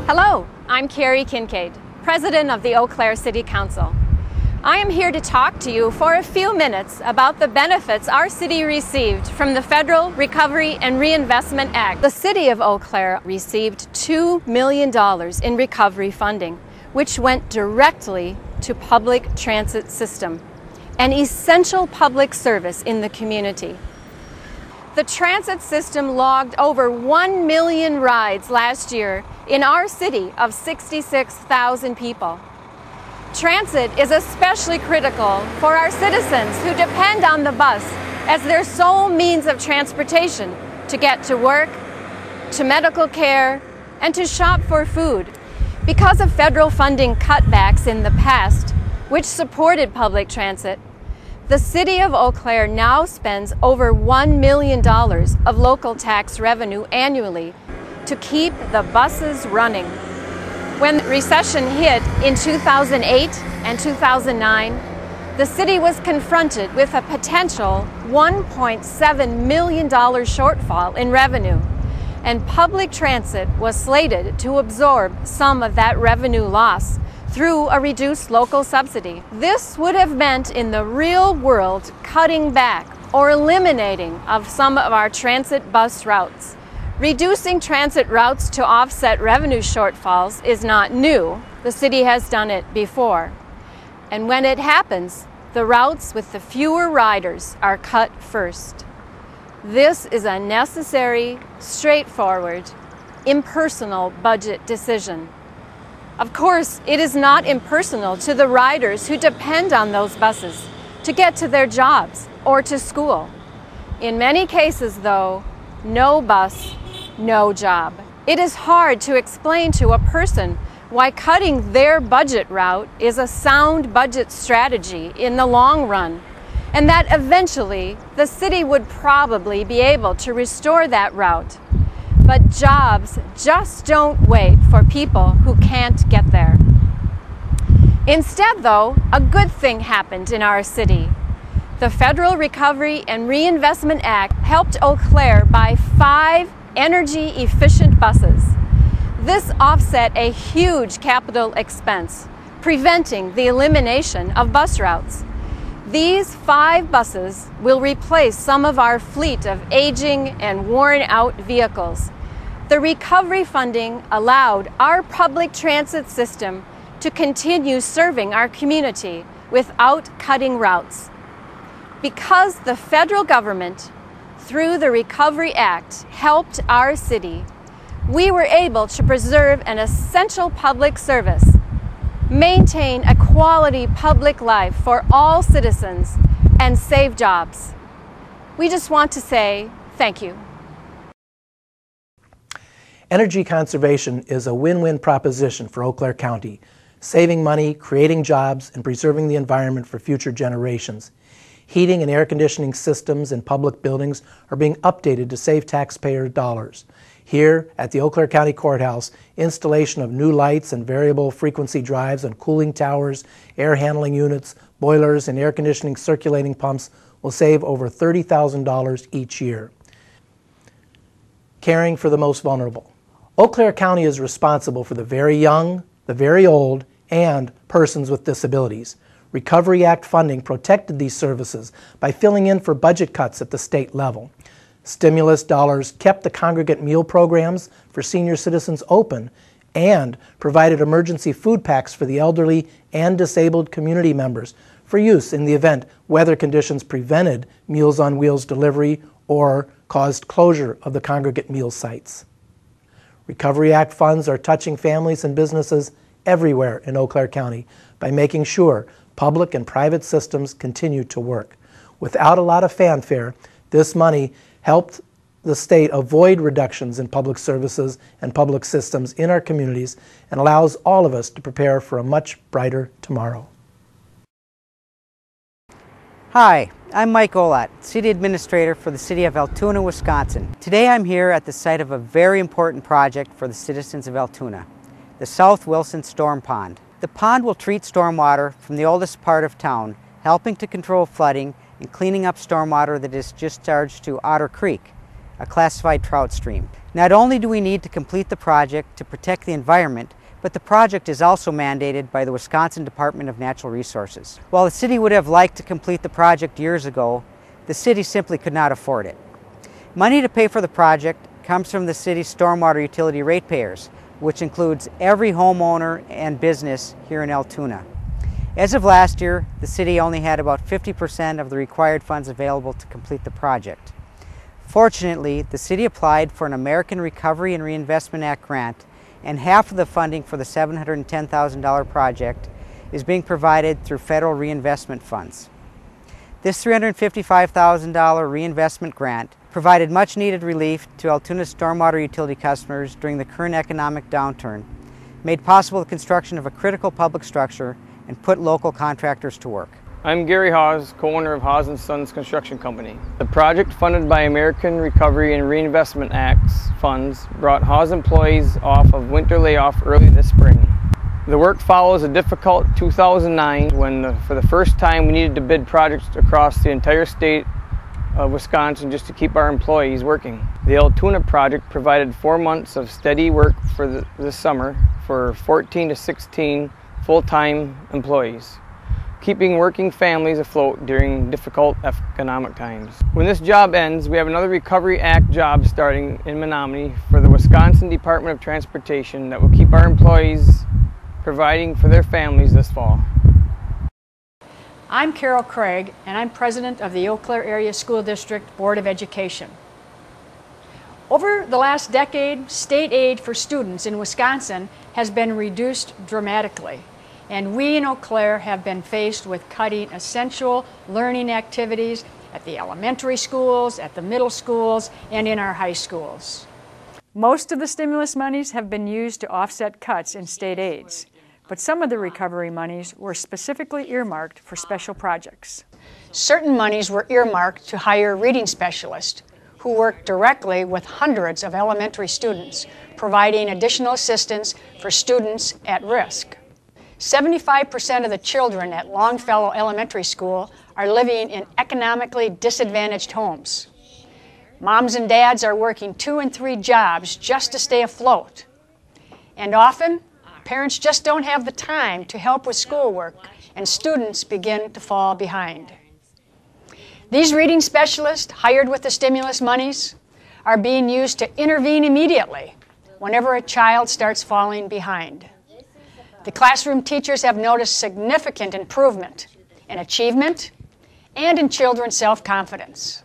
Hello, I'm Carrie Kincaid, President of the Eau Claire City Council. I am here to talk to you for a few minutes about the benefits our city received from the Federal Recovery and Reinvestment Act. The City of Eau Claire received $2 million in recovery funding, which went directly to public transit system, an essential public service in the community. The transit system logged over 1 million rides last year in our city of 66,000 people. Transit is especially critical for our citizens who depend on the bus as their sole means of transportation to get to work, to medical care, and to shop for food. Because of federal funding cutbacks in the past, which supported public transit, the City of Eau Claire now spends over $1 million of local tax revenue annually to keep the buses running. When the recession hit in 2008 and 2009, the city was confronted with a potential $1.7 million shortfall in revenue, and public transit was slated to absorb some of that revenue loss through a reduced local subsidy. This would have meant in the real world cutting back or eliminating of some of our transit bus routes. Reducing transit routes to offset revenue shortfalls is not new. The city has done it before. And when it happens, the routes with the fewer riders are cut first. This is a necessary, straightforward, impersonal budget decision. Of course, it is not impersonal to the riders who depend on those buses to get to their jobs or to school. In many cases, though, no bus, no job. It is hard to explain to a person why cutting their budget route is a sound budget strategy in the long run, and that eventually the city would probably be able to restore that route. But jobs just don't wait for people who can't get there. Instead, though, a good thing happened in our city. The Federal Recovery and Reinvestment Act helped Eau Claire buy 5 energy-efficient buses. This offset a huge capital expense, preventing the elimination of bus routes. These 5 buses will replace some of our fleet of aging and worn-out vehicles. The recovery funding allowed our public transit system to continue serving our community without cutting routes. Because the federal government, through the Recovery Act, helped our city, we were able to preserve an essential public service, maintain a quality public life for all citizens, and save jobs. We just want to say thank you. Energy conservation is a win-win proposition for Eau Claire County, saving money, creating jobs, and preserving the environment for future generations. Heating and air conditioning systems in public buildings are being updated to save taxpayer dollars. Here at the Eau Claire County Courthouse, installation of new lights and variable frequency drives on cooling towers, air handling units, boilers, and air conditioning circulating pumps will save over $30,000 each year. Caring for the most vulnerable. Eau Claire County is responsible for the very young, the very old, and persons with disabilities. Recovery Act funding protected these services by filling in for budget cuts at the state level. Stimulus dollars kept the congregate meal programs for senior citizens open and provided emergency food packs for the elderly and disabled community members for use in the event weather conditions prevented Meals on Wheels delivery or caused closure of the congregate meal sites. Recovery Act funds are touching families and businesses everywhere in Eau Claire County by making sure public and private systems continue to work. Without a lot of fanfare, this money helped the state avoid reductions in public services and public systems in our communities and allows all of us to prepare for a much brighter tomorrow. Hi, I'm Mike Olat, City Administrator for the City of Altoona, Wisconsin. Today I'm here at the site of a very important project for the citizens of Altoona, the South Wilson Storm Pond. The pond will treat stormwater from the oldest part of town, helping to control flooding and cleaning up stormwater that is discharged to Otter Creek. a classified trout stream. Not only do we need to complete the project to protect the environment, but the project is also mandated by the Wisconsin Department of Natural Resources. While the city would have liked to complete the project years ago, the city simply could not afford it. Money to pay for the project comes from the city's stormwater utility ratepayers, which includes every homeowner and business here in Altoona. As of last year, the city only had about 50% of the required funds available to complete the project. Fortunately, the city applied for an American Recovery and Reinvestment Act grant, and half of the funding for the $710,000 project is being provided through federal reinvestment funds. This $355,000 reinvestment grant provided much needed relief to Altoona's stormwater utility customers during the current economic downturn, made possible the construction of a critical public structure, and put local contractors to work. I'm Gary Hawes, co-owner of Hawes & Sons Construction Company. The project, funded by American Recovery and Reinvestment Act's funds, brought Hawes employees off of winter layoff early this spring. The work follows a difficult 2009 when, for the first time, we needed to bid projects across the entire state of Wisconsin just to keep our employees working. The Altoona project provided 4 months of steady work for this summer for 14 to 16 full-time employees, keeping working families afloat during difficult economic times. When this job ends, we have another Recovery Act job starting in Menominee for the Wisconsin Department of Transportation that will keep our employees providing for their families this fall. I'm Carol Craig, and I'm president of the Eau Claire Area School District Board of Education. Over the last decade, state aid for students in Wisconsin has been reduced dramatically, and we in Eau Claire have been faced with cutting essential learning activities at the elementary schools, at the middle schools, and in our high schools. Most of the stimulus monies have been used to offset cuts in state aids, but some of the recovery monies were specifically earmarked for special projects. Certain monies were earmarked to hire reading specialists who work directly with hundreds of elementary students, providing additional assistance for students at risk. 75% of the children at Longfellow Elementary School are living in economically disadvantaged homes. Moms and dads are working 2 and 3 jobs just to stay afloat. And often, parents just don't have the time to help with schoolwork, and students begin to fall behind. These reading specialists, hired with the stimulus monies, are being used to intervene immediately whenever a child starts falling behind. The classroom teachers have noticed significant improvement in achievement and in children's self-confidence.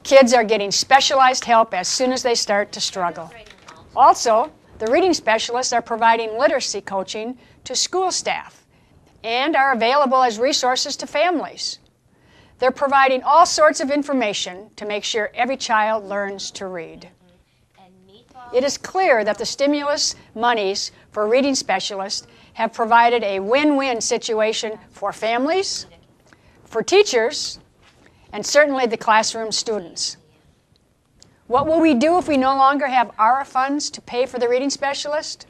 Kids are getting specialized help as soon as they start to struggle. Also, the reading specialists are providing literacy coaching to school staff and are available as resources to families. They're providing all sorts of information to make sure every child learns to read. It is clear that the stimulus monies for reading specialists have provided a win-win situation for families, for teachers, and certainly the classroom students. What will we do if we no longer have ARA funds to pay for the reading specialist?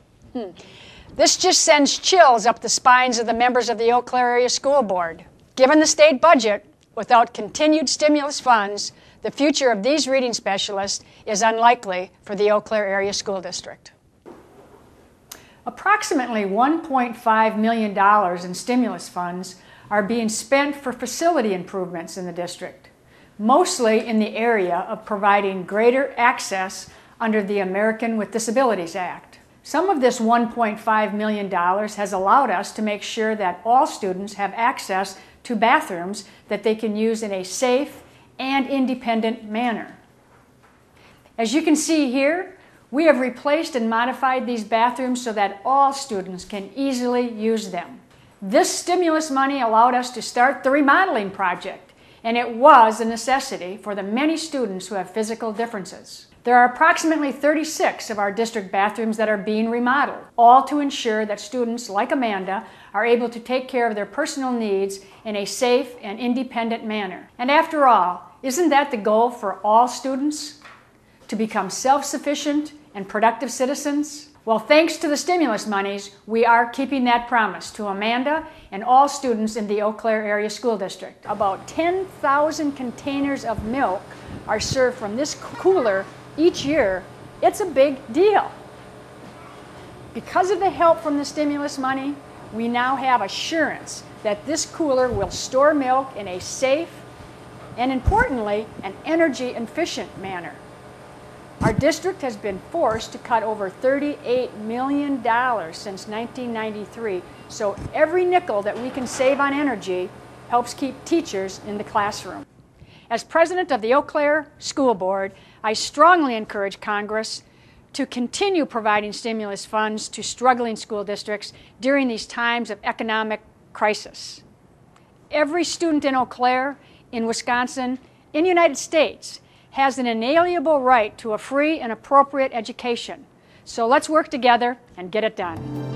This just sends chills up the spines of the members of the Eau Claire Area School Board. Given the state budget, without continued stimulus funds, the future of these reading specialists is unlikely for the Eau Claire Area School District. Approximately $1.5 million in stimulus funds are being spent for facility improvements in the district, mostly in the area of providing greater access under the American with Disabilities Act. Some of this $1.5 million has allowed us to make sure that all students have access to bathrooms that they can use in a safe and independent manner. As you can see here, we have replaced and modified these bathrooms so that all students can easily use them. This stimulus money allowed us to start the remodeling project, and it was a necessity for the many students who have physical differences. There are approximately 36 of our district bathrooms that are being remodeled, all to ensure that students like Amanda are able to take care of their personal needs in a safe and independent manner. And after all, isn't that the goal for all students? To become self-sufficient and productive citizens? Well, thanks to the stimulus monies, we are keeping that promise to Amanda and all students in the Eau Claire Area School District. About 10,000 containers of milk are served from this cooler each year. It's a big deal. Because of the help from the stimulus money, we now have assurance that this cooler will store milk in a safe and, importantly, an energy-efficient manner. Our district has been forced to cut over $38 million since 1993, so every nickel that we can save on energy helps keep teachers in the classroom. As president of the Eau Claire School Board, I strongly encourage Congress to continue providing stimulus funds to struggling school districts during these times of economic crisis. Every student in Eau Claire, in Wisconsin, in the United States has an inalienable right to a free and appropriate education. So let's work together and get it done.